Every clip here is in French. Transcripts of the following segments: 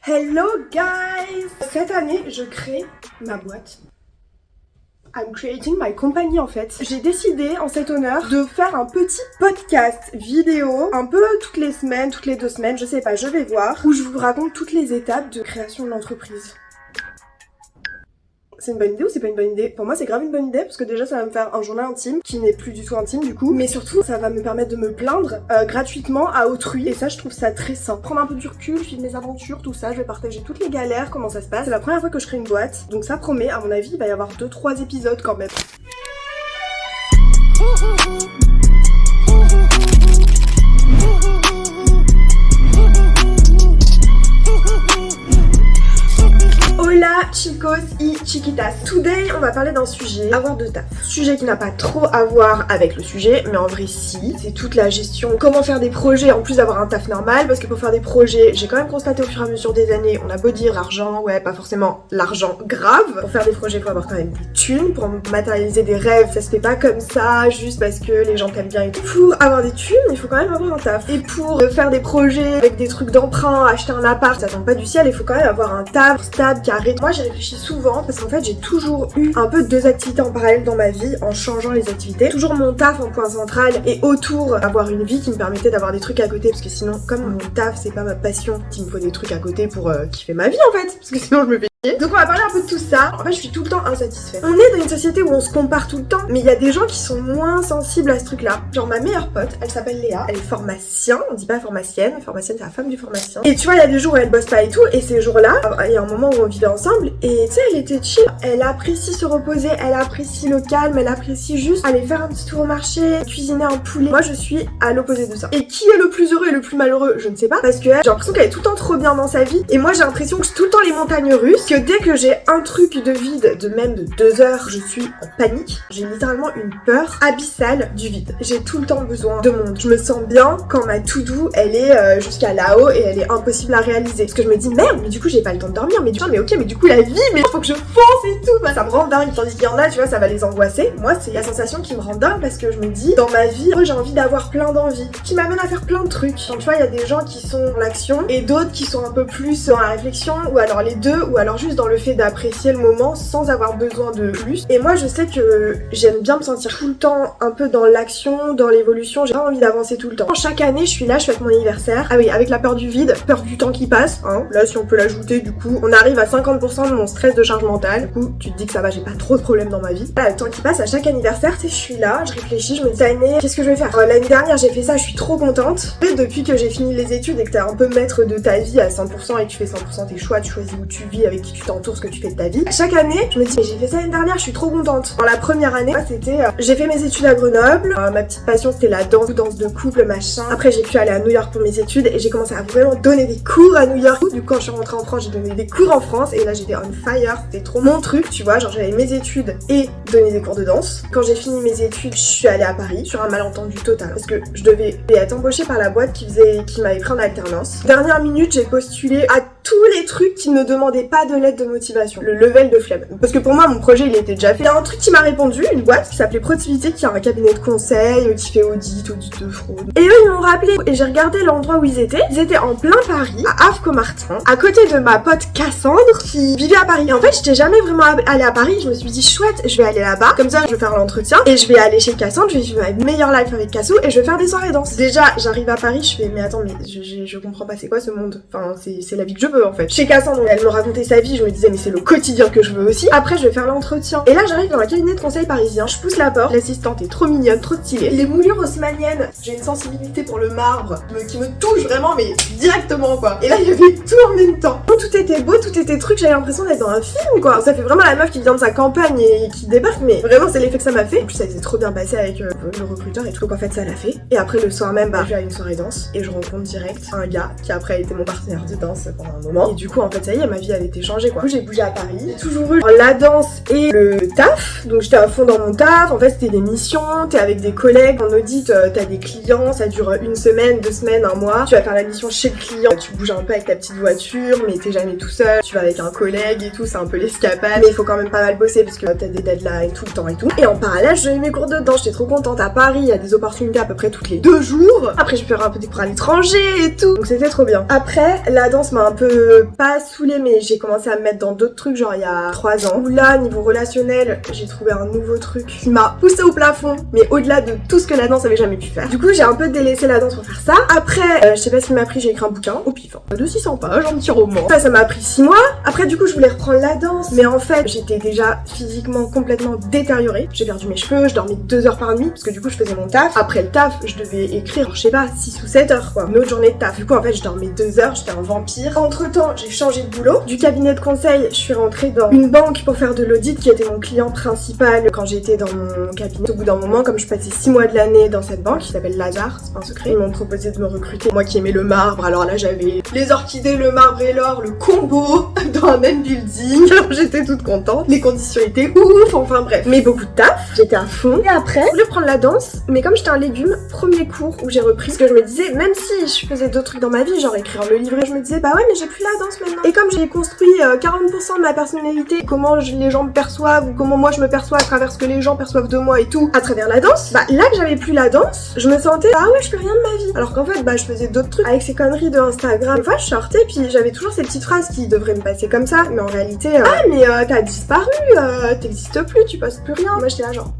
Hello guys! Cette année, je crée ma boîte. I'm creating my company en fait. J'ai décidé en cet honneur de faire un petit podcast vidéo, un peu toutes les semaines, toutes les 2 semaines, je sais pas, je vais voir, où je vous raconte toutes les étapes de création de l'entreprise. C'est une bonne idée ou c'est pas une bonne idée? Pour moi c'est grave une bonne idée parce que déjà ça va me faire un journal intime qui n'est plus du tout intime du coup, mais surtout ça va me permettre de me plaindre gratuitement à autrui et ça je trouve ça très sain. Prendre un peu du recul, vivre mes aventures, tout ça, je vais partager toutes les galères, comment ça se passe. C'est la première fois que je crée une boîte donc ça promet, à mon avis il va y avoir 2-3 épisodes quand même. Hola chicos y chiquitas. Today on va parler d'un sujet, avoir de taf. Sujet qui n'a pas trop à voir avec le sujet, mais en vrai si. C'est toute la gestion, comment faire des projets en plus d'avoir un taf normal, parce que pour faire des projets, j'ai quand même constaté au fur et à mesure des années, on a beau dire l'argent, ouais pas forcément l'argent grave. Pour faire des projets, il faut avoir quand même des thunes, pour matérialiser des rêves, ça se fait pas comme ça, juste parce que les gens t'aiment bien et tout. Pour avoir des thunes, il faut quand même avoir un taf. Et pour faire des projets avec des trucs d'emprunt, acheter un appart, ça tombe pas du ciel, il faut quand même avoir un taf stable, carré. Moi j'ai réfléchi souvent parce qu'en fait j'ai toujours eu un peu 2 activités en parallèle dans ma vie en changeant les activités. Toujours mon taf en point central et autour avoir une vie qui me permettait d'avoir des trucs à côté parce que sinon comme mon taf c'est pas ma passion, il me faut des trucs à côté pour kiffer ma vie en fait parce que sinon je me fais. Donc on va parler un peu de tout ça. En fait je suis tout le temps insatisfaite. On est dans une société où on se compare tout le temps, mais il y a des gens qui sont moins sensibles à ce truc là. Genre ma meilleure pote, elle s'appelle Léa, elle est pharmacien, on dit pas pharmacienne c'est la femme du pharmacien. Et tu vois il y a des jours où elle bosse pas et tout, et ces jours là, il y a un moment où on vivait ensemble, et tu sais elle était chill, elle apprécie se reposer, elle apprécie le calme, elle apprécie juste aller faire un petit tour au marché, cuisiner un poulet. Moi je suis à l'opposé de ça. Et qui est le plus heureux et le plus malheureux, je ne sais pas, parce que j'ai l'impression qu'elle est tout le temps trop bien dans sa vie, et moi j'ai l'impression que c'est tout le temps les montagnes russes, que dès que j'ai un truc de vide de même de 2 heures, je suis en panique. J'ai littéralement une peur abyssale du vide. J'ai tout le temps besoin de monde. Je me sens bien quand ma to-do elle est jusqu'à là-haut et elle est impossible à réaliser. Parce que je me dis merde, mais du coup j'ai pas le temps de dormir, mais ok, mais du coup la vie, mais faut que je fonce et tout. Bah, ça me rend dingue. Tandis qu'il y en a, tu vois, ça va les angoisser. Moi c'est la sensation qui me rend dingue parce que je me dis dans ma vie, j'ai envie d'avoir plein d'envies qui m'amènent à faire plein de trucs. Donc tu vois, il y a des gens qui sont dans l'action et d'autres qui sont un peu plus dans la réflexion ou alors les deux ou alors juste dans le fait d'apprécier le moment sans avoir besoin de plus. Et moi je sais que j'aime bien me sentir tout le temps un peu dans l'action, dans l'évolution, j'ai pas envie d'avancer tout le temps. Chaque année je suis là, je fête mon anniversaire. Ah oui, avec la peur du vide, peur du temps qui passe, hein. Là si on peut l'ajouter du coup, on arrive à 50% de mon stress de charge mentale. Du coup tu te dis que ça va, j'ai pas trop de problèmes dans ma vie. Là, le temps qui passe à chaque anniversaire, je suis là, je réfléchis, je me dis cette année, qu'est-ce que je vais faire? L'année dernière j'ai fait ça, je suis trop contente. Et depuis que j'ai fini les études et que t'es un peu maître de ta vie à 100% et que tu fais 100% tes choix, tu choisis où tu vis, avec qui tu t'entoures, ce que tu fais de ta vie. Chaque année, je me dis mais j'ai fait ça l'année dernière, je suis trop contente. Dans la première année, c'était j'ai fait mes études à Grenoble. Ma petite passion c'était la danse de couple, machin. Après j'ai pu aller à New York pour mes études et j'ai commencé à vraiment donner des cours à New York. Du coup quand je suis rentrée en France, j'ai donné des cours en France et là j'étais on fire, c'était trop mon truc, tu vois, genre j'avais mes études et donner des cours de danse. Quand j'ai fini mes études, je suis allée à Paris sur un malentendu total parce que je devais être embauchée par la boîte qui m'avait pris en alternance. Dernière minute, j'ai postulé à tous les trucs qui ne demandaient pas de lettre de motivation. Le level de flemme. Parce que pour moi, mon projet, il était déjà fait. Il y a un truc qui m'a répondu, une boîte qui s'appelait Productivité, qui a un cabinet de conseil, qui fait audit de fraude. Et eux, ils m'ont rappelé. Et j'ai regardé l'endroit où ils étaient. Ils étaient en plein Paris, à Havre-Martin, à côté de ma pote Cassandre, qui vivait à Paris. Et en fait, j'étais jamais vraiment allée à Paris. Je me suis dit, chouette, je vais aller là-bas. Comme ça, je vais faire l'entretien. Et je vais aller chez Cassandre, je vais vivre ma meilleure life avec Cassou. Et je vais faire des soirées danse. Déjà, j'arrive à Paris, je fais, mais attends, mais je comprends pas, c'est quoi ce monde? Enfin, c'est la vie que je veux, en fait. Chez Cassandre, elle me racontait sa vie, je me disais, mais c'est le quotidien que je veux aussi. Après, je vais faire l'entretien. Et là, j'arrive dans un cabinet de conseil parisien, je pousse la porte, l'assistante est trop mignonne, trop stylée. Les moulures haussmanniennes, j'ai une sensibilité pour le marbre qui me touche vraiment, mais directement, quoi. Et là, il y avait tout en même temps. Tout était beau, tout était truc, j'avais l'impression d'être dans un film, quoi. Ça fait vraiment la meuf qui vient de sa campagne et qui débarque, mais vraiment, c'est l'effet que ça m'a fait. En plus, ça s'est trop bien passé avec le recruteur et tout. Donc, en fait, ça l'a fait. Et après, le soir même, je vais à une soirée danse et je rencontre direct un gars qui après a été mon partenaire de danse pendant un moment. Et du coup, en fait, ça y est, ma vie, elle était changée. changer quoi. Du coup j'ai bougé à Paris, j'ai toujours eu la danse et le taf, donc j'étais à fond dans mon taf. En fait c'était des missions, t'es avec des collègues en audit, t'as des clients, ça dure une semaine, 2 semaines, un mois. Tu vas faire la mission chez le client, tu bouges un peu avec ta petite voiture, mais t'es jamais tout seul, tu vas avec un collègue et tout, c'est un peu l'escapade, mais il faut quand même pas mal bosser parce que t'as des deadlines tout le temps et tout. Et en parallèle j'ai eu mes cours de danse, j'étais trop contente. À Paris il y a des opportunités à peu près toutes les 2 jours. Après je peux faire un peu des cours à l'étranger et tout, donc c'était trop bien. Après la danse m'a un peu pas saoulée, mais j'ai commencé à me mettre dans d'autres trucs genre il y a 3 ans, où là niveau relationnel j'ai trouvé un nouveau truc qui m'a poussé au plafond, mais au-delà de tout ce que la danse avait jamais pu faire. Du coup j'ai un peu délaissé la danse pour faire ça. Après je sais pas ce qui m'a pris, j'ai écrit un bouquin au pif, de 600 pages, un petit roman. Ça m'a pris 6 mois. Après du coup je voulais reprendre la danse, mais en fait j'étais déjà physiquement complètement détériorée. J'ai perdu mes cheveux, je dormais 2 heures par nuit parce que du coup je faisais mon taf. Après le taf je devais écrire, je sais pas, 6 ou 7 heures quoi, une autre journée de taf. Du coup en fait je dormais 2 heures, j'étais un vampire. Entre temps j'ai changé de boulot, du cabinet de conseil je suis rentrée dans une banque pour faire de l'audit qui était mon client principal quand j'étais dans mon cabinet. Au bout d'un moment, comme je passais 6 mois de l'année dans cette banque qui s'appelle Lazare, c'est pas un secret, ils m'ont proposé de me recruter. Moi qui aimais le marbre, alors là j'avais les orchidées, le marbre et l'or, le combo dans un même building. Alors j'étais toute contente, les conditions étaient ouf, enfin bref. Mais beaucoup de taf, j'étais à fond. Et après, je voulais prendre la danse, mais comme j'étais un légume, premier cours où j'ai repris, parce que je me disais, même si je faisais d'autres trucs dans ma vie, genre écrire le livret, je me disais, bah ouais mais j'ai plus la danse maintenant. Et comme j'ai construit 40% de ma personnalité, comment les gens me perçoivent, ou comment moi je me perçois à travers ce que les gens perçoivent de moi et tout, à travers la danse, bah là que j'avais plus la danse, je me sentais, ah ouais je fais rien de ma vie. Alors qu'en fait, bah je faisais d'autres trucs avec ces conneries de Instagram. Des fois je sortais, puis j'avais toujours ces petites phrases qui devraient me passer comme ça, mais en réalité, ah mais t'as disparu, t'existes plus, tu postes plus rien. Moi j'étais là genre,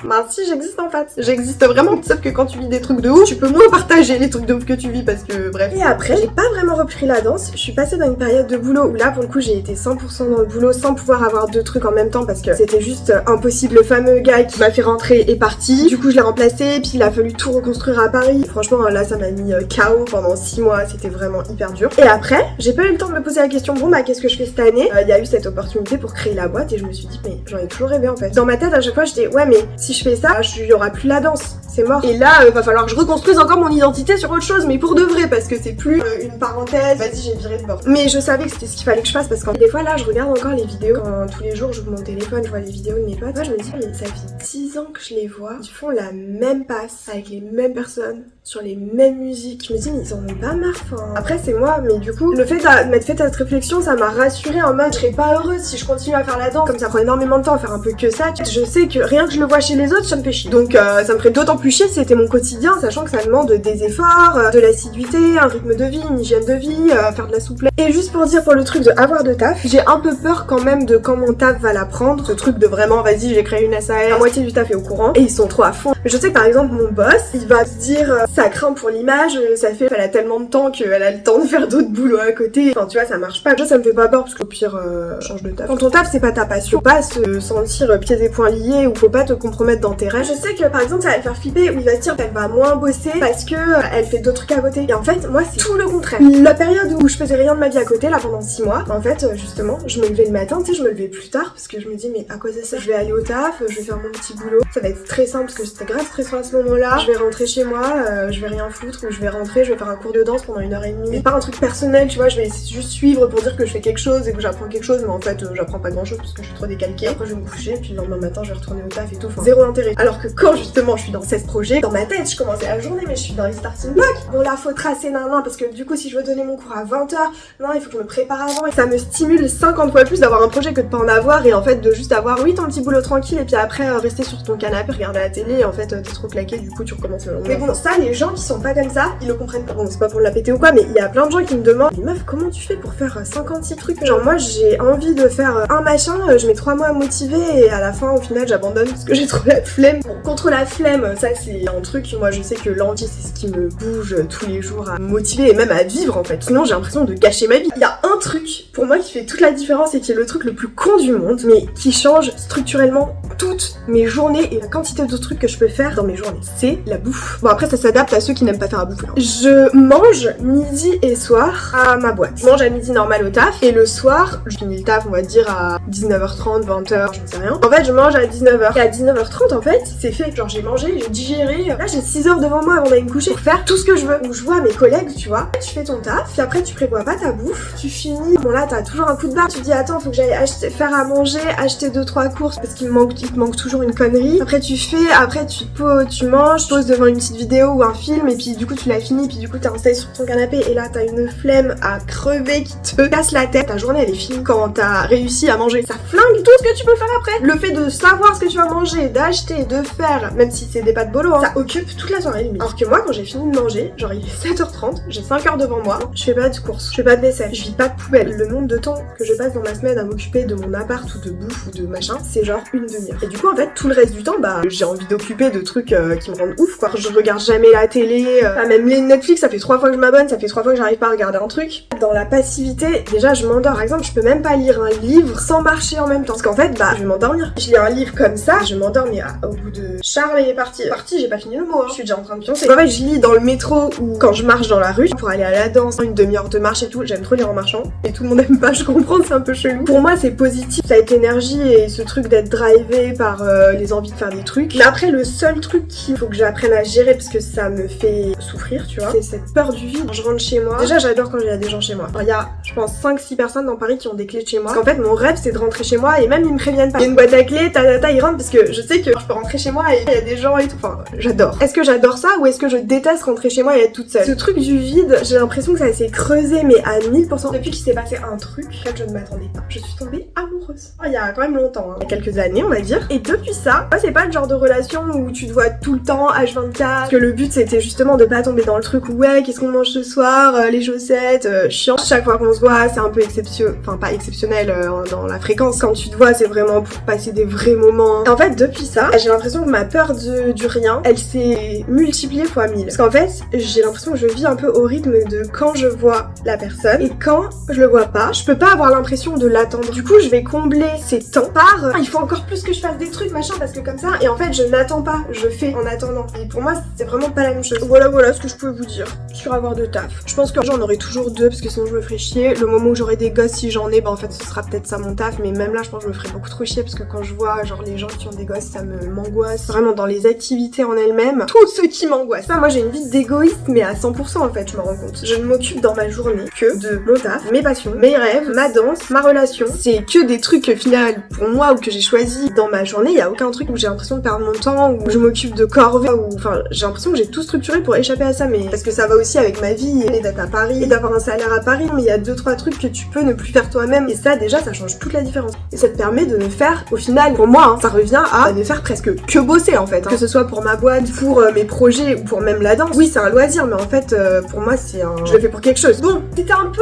bah si j'existe en fait, j'existe vraiment, sauf que quand tu vis des trucs de ouf, tu peux moins partager les trucs de ouf que tu vis parce que bref. Et après, j'ai pas vraiment repris la danse, je suis passée dans une période de boulot où là pour le coup j'ai été 100% dans le boulot sans pouvoir avoir 2 trucs en même temps parce que c'était juste impossible. Le fameux gars qui m'a fait rentrer est parti, du coup je l'ai remplacé, puis il a fallu tout reconstruire à Paris. Franchement là ça m'a mis KO pendant 6 mois, c'était vraiment hyper dur. Et après, j'ai pas eu le temps de me poser la question, bon bah qu'est-ce que je fais cette année. Il y a eu cette opportunité pour créer la boîte et je me suis dit mais j'en ai toujours rêvé en fait. Dans ma tête à chaque fois j'étais ouais mais si je fais ça, il y aura plus la danse, c'est mort. Et là, va falloir que je reconstruise encore mon identité sur autre chose, mais pour de vrai, parce que c'est plus une parenthèse, vas-y j'ai viré de bord. Mais je savais que c'était ce qu'il fallait que je fasse, parce que des fois là, je regarde encore les vidéos, quand tous les jours j'ouvre mon téléphone, je vois les vidéos de mes potes, moi je me dis, mais ça fait 10 ans que je les vois, ils font la même passe, avec les mêmes personnes, sur les mêmes musiques. Je me dis, mais ils en ont pas marre, enfin. Après c'est moi, mais du coup, le fait de m'être fait cette réflexion, ça m'a rassurée en mode, je serais pas heureuse si je continue à faire la danse, comme ça prend énormément de temps à faire un peu que ça, je sais que rien que je le vois chez les autres, ça me fait chier. Donc ça me ferait d'autant plus chier si c'était mon quotidien, sachant que ça demande des efforts, de l'assiduité, un rythme de vie, une hygiène de vie, faire de la souplesse. Et juste pour dire pour le truc de avoir de taf, j'ai un peu peur quand même de quand mon taf va la prendre, ce truc de vraiment vas-y j'ai créé une SAS, la moitié du taf est au courant et ils sont trop à fond. Je sais que par exemple mon boss, il va se dire ça craint pour l'image, ça fait qu'elle a tellement de temps qu'elle a le temps de faire d'autres boulots à côté. Enfin tu vois ça marche pas. Déjà ça me fait pas peur parce qu'au pire change de taf. Quand ton taf c'est pas ta passion, faut pas se sentir pieds et poings liés ou faut pas te compromettre dans tes rêves. Je sais que par exemple ça va le faire flipper où il va se dire qu'elle va moins bosser parce que elle fait d'autres trucs à côté. Et en fait moi c'est tout le contraire. La période où je faisais rien de ma vie à côté là pendant 6 mois, en fait justement je me levais le matin, tu sais je me levais plus tard parce que je me dis mais à quoi ça sert, je vais aller au taf, je vais faire mon petit boulot, ça va être stressant parce que c'était grave stressant à ce moment là, je vais rentrer chez moi, je vais rien foutre ou je vais rentrer, je vais faire un cours de danse pendant 1h30, et pas un truc personnel tu vois, je vais juste suivre pour dire que je fais quelque chose et que j'apprends quelque chose mais en fait j'apprends pas grand chose parce que je suis trop décalquée. Après je vais me coucher puis le lendemain matin je vais retourner au taf et tout, enfin zéro intérêt. Alors que quand justement je suis dans 16 projets, dans ma tête je commençais la journée mais je suis dans les starting blocks. Bon là faut tracer nan parce que du coup si je veux donner mon cours à 20h, non il faut que je me prépare avant et ça me stimule 50 fois plus d'avoir un projet que de pas en avoir et en fait de juste avoir oui ton petit boulot tranquille et puis après rester sur ton canapé, regarder la télé et en fait t'es trop claqué du coup tu recommences le lendemain. Mais bon ça les gens qui sont pas comme ça, ils le comprennent pas. Bon c'est pas pour la péter ou quoi mais il y a plein de gens qui me demandent mais meuf comment tu fais pour faire 56 trucs? Genre moi j'ai envie de faire un machin, je mets 3 mois à motiver et à la fin au final j'abandonne parce que j'ai trop la flemme. Bon, contre la flemme ça c'est un truc, moi je sais que l'envie c'est ce qui me bouge tous les jours à me motiver et même à vivre en fait, sinon j'ai l'impression de gâcher ma vie. Il y a un truc pour moi qui fait toute la différence et qui est le truc le plus con du monde mais qui change structurellement toute toutes mes journées et la quantité de trucs que je peux faire dans mes journées. C'est la bouffe. Bon après ça s'adapte à ceux qui n'aiment pas faire à bouffer. Je mange midi et soir à ma boîte. Je mange à midi normal au taf et le soir, je finis le taf on va dire à 19h30, 20h, je ne sais rien. En fait je mange à 19h. Et à 19h30 en fait c'est fait. Genre j'ai mangé, j'ai digéré. Là j'ai 6 heures devant moi avant d'aller me coucher pour faire tout ce que je veux. Donc je vois mes collègues tu vois. Tu fais ton taf, puis après tu prévois pas ta bouffe. Tu finis, bon là t'as toujours un coup de barre. Tu te dis attends faut que j'aille faire à manger, acheter 2-3 courses parce qu'il te manque toujours une connerie. Après tu fais, après tu te poses, tu manges, poses devant une petite vidéo ou un film et puis du coup tu l'as fini, puis du coup t'es installé sur ton canapé et là t'as une flemme à crever qui te casse la tête. Ta journée elle est finie quand t'as réussi à manger. Ça flingue tout ce que tu peux faire après. Le fait de savoir ce que tu vas manger, d'acheter, de faire, même si c'est des pâtes bolo, hein, ça occupe toute la soirée limite. Alors que moi quand j'ai fini de manger, genre il est 7h30, j'ai 5 heures devant moi, je fais pas de courses, je fais pas de vaisselle, je vis pas de poubelle. Le nombre de temps que je passe dans ma semaine à m'occuper de mon appart ou de bouffe ou de machin, c'est genre une demi-heure. Et du coup en fait tout le reste du temps bah j'ai envie d'occuper de trucs qui me rendent ouf quoi. Je regarde jamais la télé, même les Netflix, ça fait 3 fois que je m'abonne, ça fait 3 fois que j'arrive pas à regarder un truc. Dans la passivité, déjà je m'endors. Par exemple, je peux même pas lire un livre sans marcher en même temps. Parce qu'en fait, bah je vais m'endormir. Je lis un livre comme ça, je m'endors mais au bout de... Charles est parti, j'ai pas fini le mot, hein. Je suis déjà en train de pioncer. En fait, je lis dans le métro ou quand je marche dans la rue pour aller à la danse, une demi-heure de marche et tout. J'aime trop lire en marchant. Et tout le monde aime pas, je comprends, c'est un peu chelou. Pour moi, c'est positif. Ça a été énergie et ce truc d'être drivé par les envies de faire des trucs. Mais après, le seul truc qu'il faut que j'apprenne à gérer parce que ça me fait souffrir, tu vois, c'est cette peur du vide. Quand je rentre chez moi, déjà j'adore quand il y a des gens chez moi. Il y a, je pense, 5-6 personnes dans Paris qui ont des clés de chez moi. Parce qu'en fait, mon rêve c'est de rentrer chez moi et même ils me préviennent pas. Il y a une boîte à clés, ils rentrent parce que je sais que je peux rentrer chez moi et il y a des gens et tout. Enfin, j'adore. Est-ce que j'adore ça ou est-ce que je déteste rentrer chez moi et être toute seule? Ce truc du vide, j'ai l'impression que ça s'est creusé mais à 1000%. Depuis qu'il s'est passé un truc auquel je ne m'attendais pas. Je suis tombée amoureuse. Il y a quand même longtemps, hein. Il y a quelques années on va dire. Et depuis ça, moi c'est pas le genre de relation où tu te vois tout le temps H24. Parce que le but c'était justement de pas tomber dans le truc où ouais qu'est-ce qu'on mange ce soir, les chaussettes, chiant. Chaque fois qu'on se voit c'est un peu exceptionnel, enfin pas exceptionnel dans la fréquence. Quand tu te vois c'est vraiment pour passer des vrais moments. Et en fait depuis ça, j'ai l'impression que ma peur du rien, elle s'est multipliée fois 1000. Parce qu'en fait j'ai l'impression que je vis un peu au rythme de quand je vois la personne et quand je le vois pas, je peux pas avoir l'impression de l'attendre. Du coup je vais combler ces temps par il faut encore plus que je fasse des trucs machin parce que comme ça, et en fait je n'attends pas, je fais en attendant. Et pour moi c'est vraiment pas la même chose. Voilà ce que je peux vous dire sur avoir de taf. Je pense que j'en aurai toujours 2 parce que sinon je me ferai chier. Le moment où j'aurai des gosses si j'en ai, bah en fait ce sera peut-être ça mon taf, mais même là je pense que je me ferai beaucoup trop chier parce que quand je vois genre les gens qui ont des gosses ça m'angoisse. Vraiment dans les activités en elles-mêmes, tout ce qui m'angoisse. Ça moi j'ai une vie d'égoïste mais à 100% en fait je me rends compte. Je ne m'occupe dans ma journée que de mon taf, mes passions, mes rêves, ma danse, ma relation. C'est que des trucs final pour moi ou que j'ai choisi dans ma journée. Il y a aucun truc où j'ai l'impression de perdre mon temps, où je m'occupe de corvée, ou enfin j'ai l'impression que j'ai tout structuré pour échapper à ça, mais parce que ça va aussi avec ma vie et d'être à Paris et d'avoir un salaire à Paris, mais il y a 2-3 trucs que tu peux ne plus faire toi-même et ça déjà ça change toute la différence. Et ça te permet de ne faire au final, pour moi hein, ça revient à ne faire presque que bosser en fait, hein. Que ce soit pour ma boîte, pour mes projets ou pour même la danse. Oui c'est un loisir mais en fait pour moi c'est un... je le fais pour quelque chose. Bon c'était un peu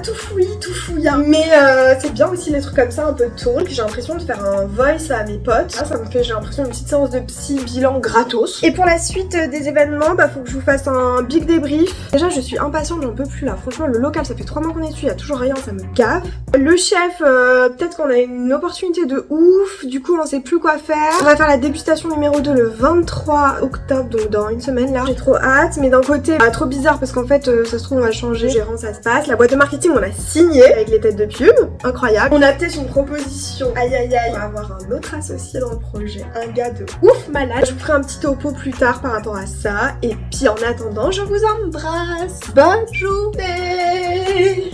tout fouillis, mais c'est bien aussi les trucs comme ça un peu talk. J'ai l'impression de faire un voice à mes potes. Là, ça me fait j'ai l'impression une petite séance de psy bilan gratos. Et pour la suite des événements, bah faut que je vous fasse un big débrief. Déjà je suis impatiente, j'en peux plus là. Franchement le local ça fait 3 mois qu'on est dessus, il y a toujours rien, ça me gave. Le chef, peut-être qu'on a une opportunité de ouf, du coup on sait plus quoi faire. On va faire la dégustation numéro 2 le 23 octobre, donc dans une semaine là. J'ai trop hâte, mais d'un côté trop bizarre parce qu'en fait ça se trouve on va changer gérant, ça se passe. La boîte de marketing on a signé avec les têtes de pub, incroyable. On a peut-être une proposition, aïe aïe aïe, on va avoir un autre associé dans le projet, un gars de ouf malade. Je vous ferai un petit topo plus tard par rapport à ça, et puis en attendant je vous embrasse, bonne journée.